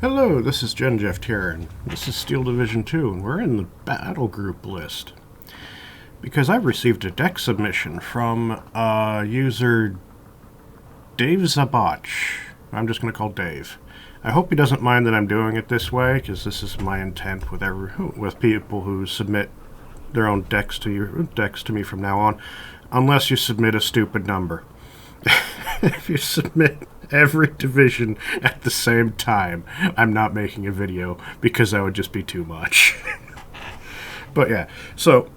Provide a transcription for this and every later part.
Hello, this is Jeff here, and this is Steel Division 2, and we're in the battle group list. Because I've received a deck submission from user Dave Zabach. I'm just going to call Dave. I hope he doesn't mind that I'm doing it this way, because this is my intent with people who submit their own decks to me from now on, unless you submit a stupid number. If you submit every division at the same time, I'm not making a video because that would just be too much. But yeah, so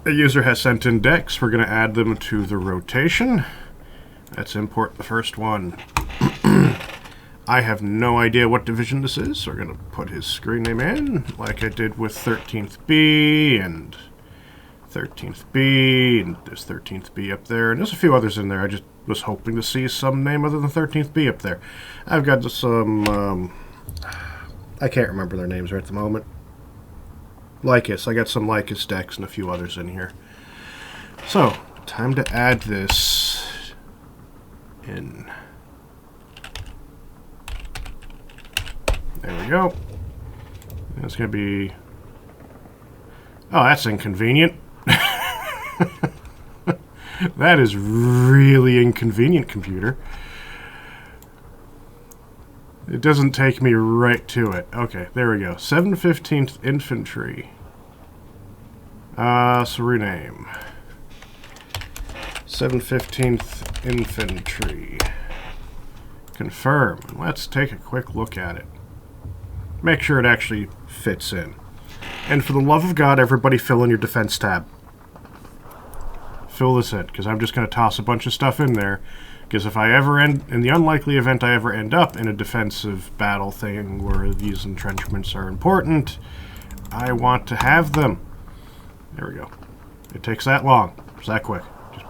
a user has sent in decks. We're going to add them to the rotation. Let's import the first one. I have no idea what division this is, so we're going to put his screen name in, like I did with 13th B and 13th B, and there's 13th B up there, and there's a few others in there. I just was hoping to see some name other than 13th B up there. I've got some, I can't remember their names right at the moment. Lycus. I got some Lycus decks and a few others in here. So, time to add this in. There we go. That's going to be... Oh, that's inconvenient. That is really inconvenient, computer. It doesn't take me right to it. Okay, there we go. 715th Infantry. So rename. 715th Infantry. Confirm. Let's take a quick look at it. Make sure it actually fits in. And for the love of God, everybody fill in your defense tab. Fill this in, because I'm just going to toss a bunch of stuff in there. Because if I ever in the unlikely event I ever end up in a defensive battle thing where these entrenchments are important, I want to have them. There we go. It takes that long. It's that quick. Just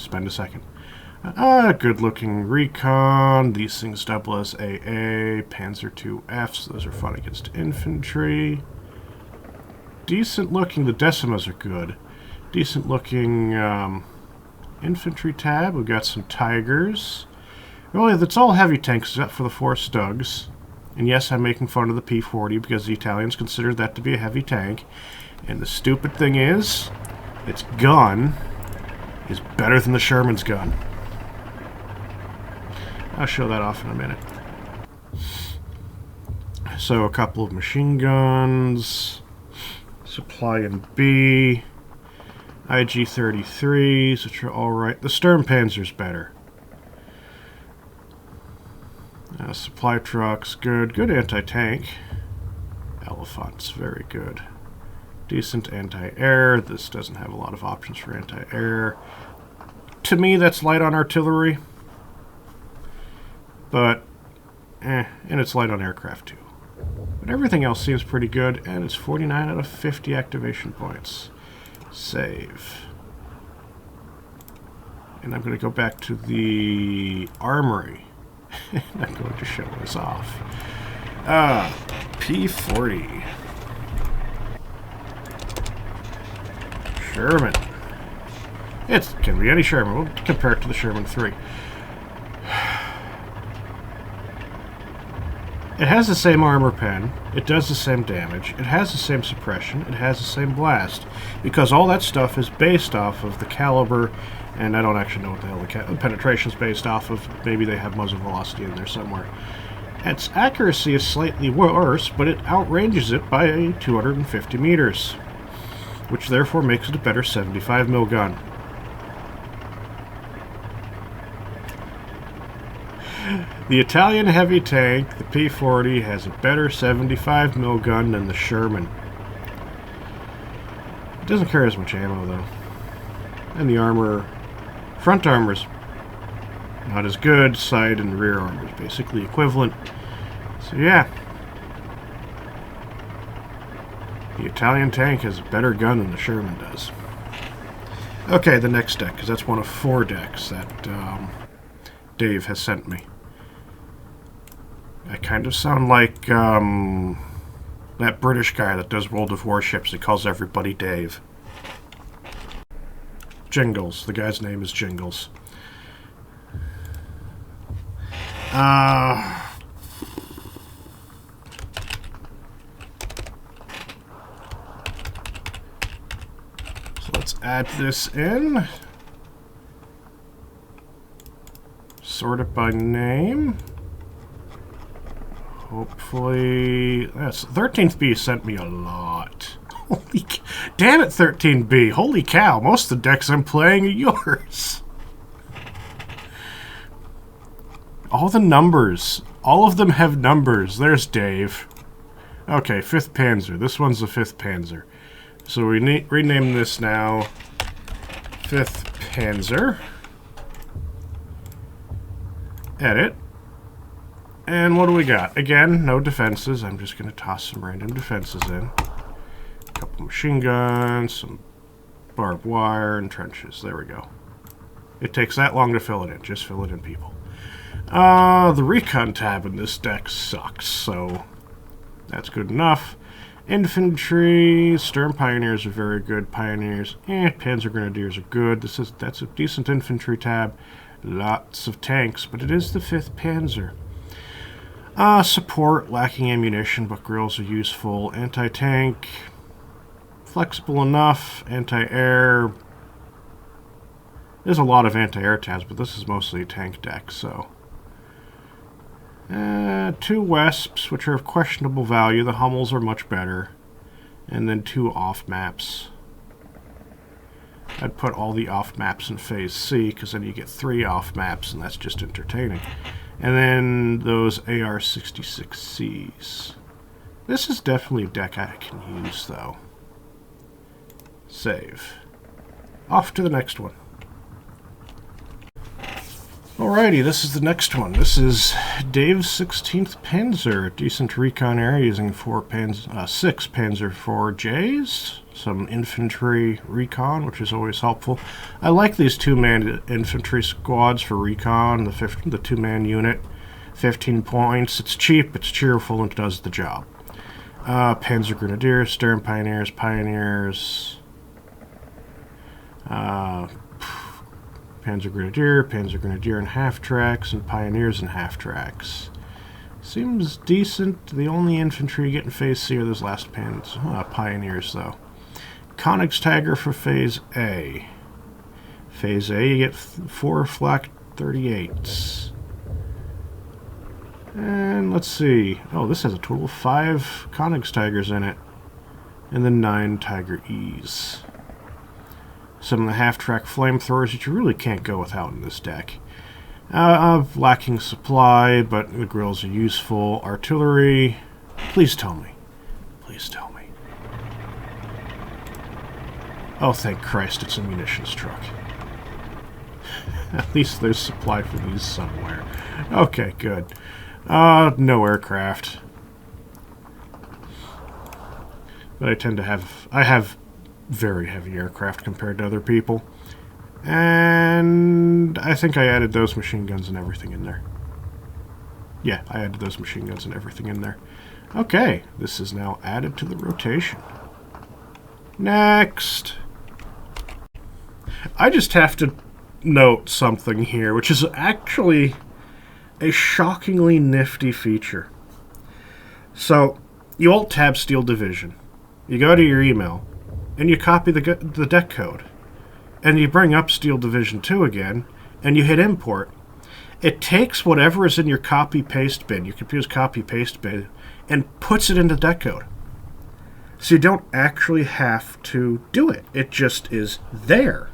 spend a second. Good-looking recon. These things double as AA. Panzer IIFs. Those are fun against infantry. Decent-looking. The Decimas are good. Decent-looking infantry tab. We've got some Tigers. Really, that's all heavy tanks except for the 4 Stugs. And yes, I'm making fun of the P-40 because the Italians consider that to be a heavy tank. And the stupid thing is, its gun is better than the Sherman's gun. I'll show that off in a minute. So, a couple of machine guns. Supply in B. IG-33s, which are alright. The Sturmpanzer's better. Supply trucks, good. Good anti-tank. Elephants, very good. Decent anti-air. This doesn't have a lot of options for anti-air. To me, that's light on artillery. But, and it's light on aircraft too. But everything else seems pretty good, and it's 49 out of 50 activation points. Save. And I'm going to go back to the armory. I'm going to show this off. P-40. Sherman. It can be any Sherman. We'll compare it to the Sherman 3. It has the same armor pen, it does the same damage, it has the same suppression, it has the same blast, because all that stuff is based off of the caliber, and I don't actually know what the hell the penetration's based off of. Maybe they have muzzle velocity in there somewhere. Its accuracy is slightly worse, but it outranges it by 250 meters, which therefore makes it a better 75 mil gun. The Italian heavy tank, the P-40, has a better 75 mil gun than the Sherman. It doesn't carry as much ammo, though. And the armor, front armor's not as good, side and rear armor is basically equivalent. So yeah. The Italian tank has a better gun than the Sherman does. Okay, the next deck, because that's one of 4 decks that Dave has sent me. I kind of sound like that British guy that does World of Warships. He calls everybody Dave. Jingles. The guy's name is Jingles. Let's add this in. Sort it by name. Hopefully... That's 13th B sent me a lot. Holy... Damn it, 13B. Holy cow. Most of the decks I'm playing are yours. All the numbers. All of them have numbers. There's Dave. Okay, 5th Panzer. This one's the 5th Panzer. So we rename this now 5th Panzer. Edit. And what do we got? Again, no defenses. I'm just going to toss some random defenses in. A couple machine guns, some barbed wire, and trenches. There we go. It takes that long to fill it in. Just fill it in, people. The recon tab in this deck sucks, so that's good enough. Infantry, Stern Pioneers are very good. Pioneers, Panzer Grenadiers are good. That's a decent infantry tab. Lots of tanks, but it is the 5th Panzer. Support, lacking ammunition, but grills are useful. Anti-tank, flexible enough. Anti-air, there's a lot of anti-air tabs, but this is mostly a tank deck, so. 2 Wesps, which are of questionable value. The Hummels are much better. And then 2 off-maps. I'd put all the off-maps in Phase C, because then you get 3 off-maps, and that's just entertaining. And then those AR-66Cs. This is definitely a deck I can use, though. Save. Off to the next one. Alrighty, this is the next one. This is Dave's 16th Panzer. A decent recon area using 6 Panzer 4Js. Some infantry recon, which is always helpful. I like these 2-man infantry squads for recon. The 2-man unit, 15 points. It's cheap, it's cheerful, and it does the job. Panzer Grenadiers, Stern Pioneers, Pioneers. Panzer Grenadier in half-tracks, and Pioneers in half-tracks. Seems decent. The only infantry you get in Phase C are those last Pioneers, though. Koenigsteiger for Phase A. Phase A, you get 4 Flak 38s. And let's see. Oh, this has a total of 5 Koenigsteigers in it. And then 9 Tiger E's. Some of the half-track flamethrowers that you really can't go without in this deck. Lacking supply, but the grills are useful. Artillery. Please tell me. Please tell me. Oh, thank Christ, it's a munitions truck. At least there's supply for these somewhere. Okay, good. No aircraft. But I tend to have... I have very heavy aircraft compared to other people. And I think I added those machine guns and everything in there. Yeah, I added those machine guns and everything in there. Okay, this is now added to the rotation. Next! I just have to note something here, which is actually a shockingly nifty feature. So, you Alt-Tab Steel Division. You go to your email, and you copy the deck code. And you bring up Steel Division 2 again, and you hit import. It takes whatever is in your copy-paste bin, your computer's copy-paste bin, and puts it into deck code. So you don't actually have to do it. It just is there.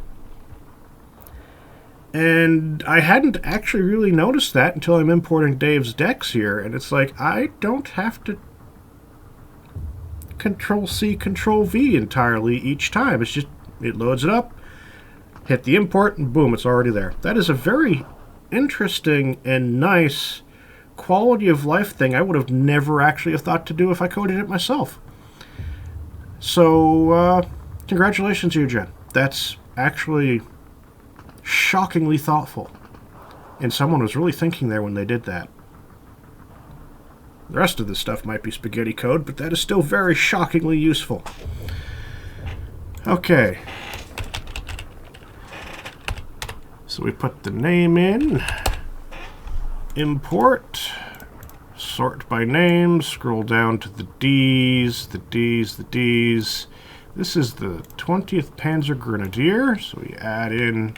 And I hadn't actually really noticed that until I'm importing Dave's decks here, and it's like, I don't have to Control-C, Control-V entirely each time. It's just, it loads it up, hit the import, and boom, it's already there. That is a very interesting and nice quality of life thing I would have never actually have thought to do if I coded it myself. So, congratulations, Eugen. That's actually shockingly thoughtful. And someone was really thinking there when they did that. The rest of this stuff might be spaghetti code, but that is still very shockingly useful. Okay. So we put the name in. Import. Sort by name. Scroll down to the D's, the D's, the D's. This is the 20th Panzer Grenadier, so we add in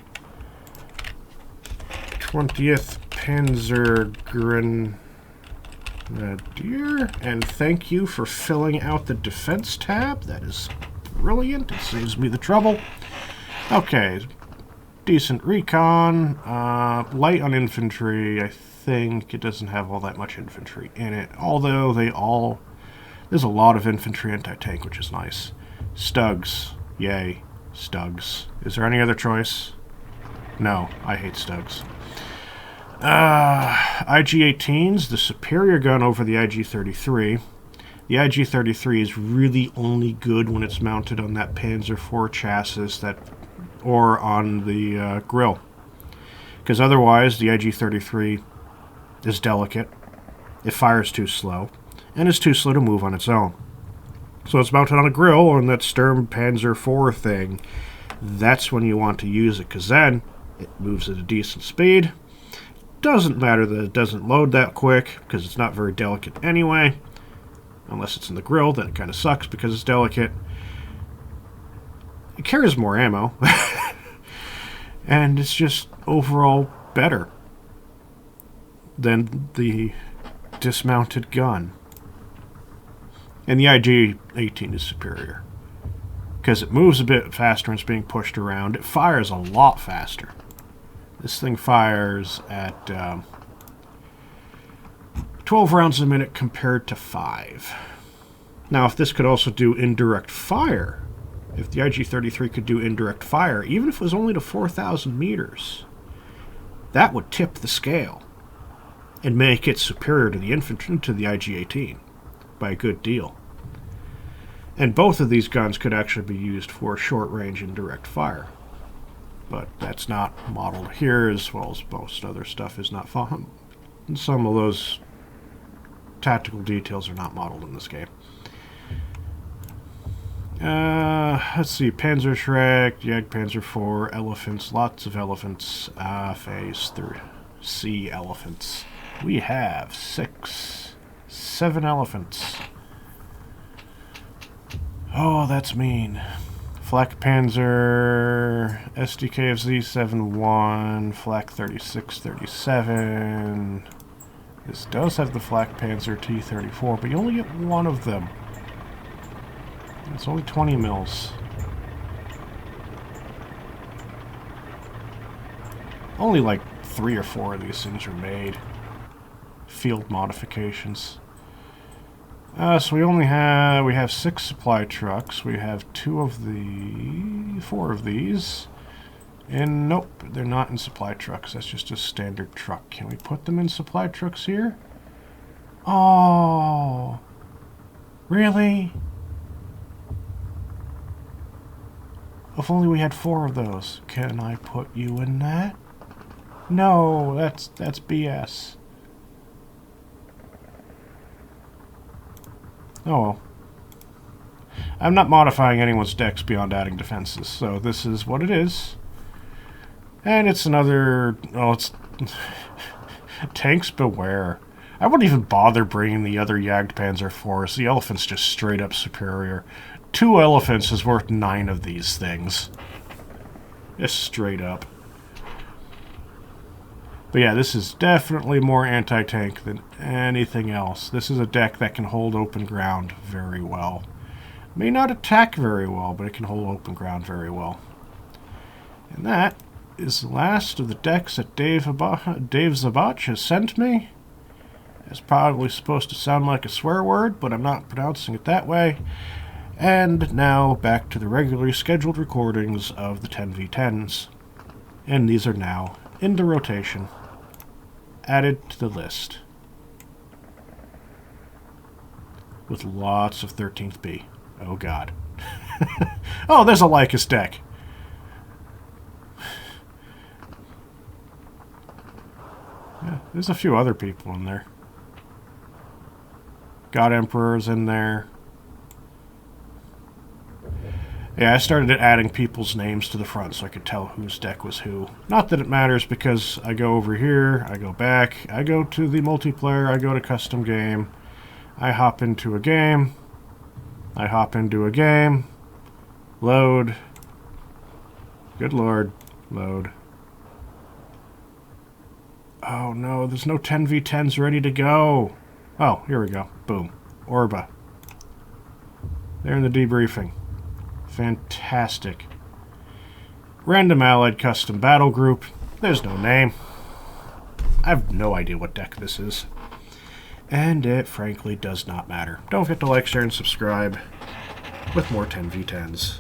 20th Panzer Grenadier, and thank you for filling out the defense tab. That is brilliant. It saves me the trouble. Okay, decent recon, light on infantry. I think it doesn't have all that much infantry in it, although there's a lot of infantry anti-tank, which is nice. Stugs. Yay. Stugs. Is there any other choice? No, I hate Stugs. IG-18's the superior gun over the IG-33. The IG-33 is really only good when it's mounted on that Panzer IV chassis or on the grill. Because otherwise, the IG-33 is delicate. It fires too slow, and is too slow to move on its own. So it's mounted on a grill on that Sturm Panzer IV thing. That's when you want to use it, because then it moves at a decent speed. Doesn't matter that it doesn't load that quick, because it's not very delicate anyway. Unless it's in the grill, then it kind of sucks because it's delicate. It carries more ammo. And it's just overall better than the dismounted gun. And the IG-18 is superior because it moves a bit faster and it's being pushed around. It fires a lot faster. This thing fires at 12 rounds a minute compared to 5. Now, if this could also do indirect fire, if the IG-33 could do indirect fire, even if it was only to 4,000 meters, that would tip the scale and make it superior to the infantry, to the IG-18 by a good deal. And both of these guns could actually be used for short-range indirect fire. But that's not modeled here, as well as most other stuff is not. Some of those tactical details are not modeled in this game. Let's see, Panzerschreck, Jagdpanzer IV, elephants, lots of elephants, phase 3C elephants. We have 7 elephants. Oh, that's mean. Flak Panzer, SDKFZ 7-1, Flak 36-37. This does have the Flak Panzer T-34, but you only get one of them. It's only 20 mils. Only like 3 or 4 of these things are made. Field modifications. So we have 6 supply trucks. We have 4 of these. And nope, they're not in supply trucks. That's just a standard truck. Can we put them in supply trucks here? Oh, really? If only we had 4 of those. Can I put you in that? No, that's BS. Oh well. I'm not modifying anyone's decks beyond adding defenses, so this is what it is. And it's another... oh, it's... Tanks beware. I wouldn't even bother bringing the other Jagdpanzer IVs. The elephant's just straight up superior. 2 elephants is worth 9 of these things. Just straight up. But yeah, this is definitely more anti-tank than anything else. This is a deck that can hold open ground very well. May not attack very well, but it can hold open ground very well. And that is the last of the decks that Dave Zabach has sent me. It's probably supposed to sound like a swear word, but I'm not pronouncing it that way. And now back to the regularly scheduled recordings of the 10v10s. And these are now into rotation. Added to the list. With lots of 13th B. Oh god. Oh, there's a Lycus deck. Yeah, there's a few other people in there. God Emperor's in there. Yeah, I started adding people's names to the front so I could tell whose deck was who. Not that it matters, because I go over here, I go back, I go to the multiplayer, I go to custom game, I hop into a game, I hop into a game, Load. Good lord. Load. Oh no, there's no 10v10s ready to go. Oh, here we go. Boom. Orba. They're in the debriefing. Fantastic. Random Allied Custom Battle Group. There's no name. I have no idea what deck this is. And it frankly does not matter. Don't forget to like, share, and subscribe with more 10v10s.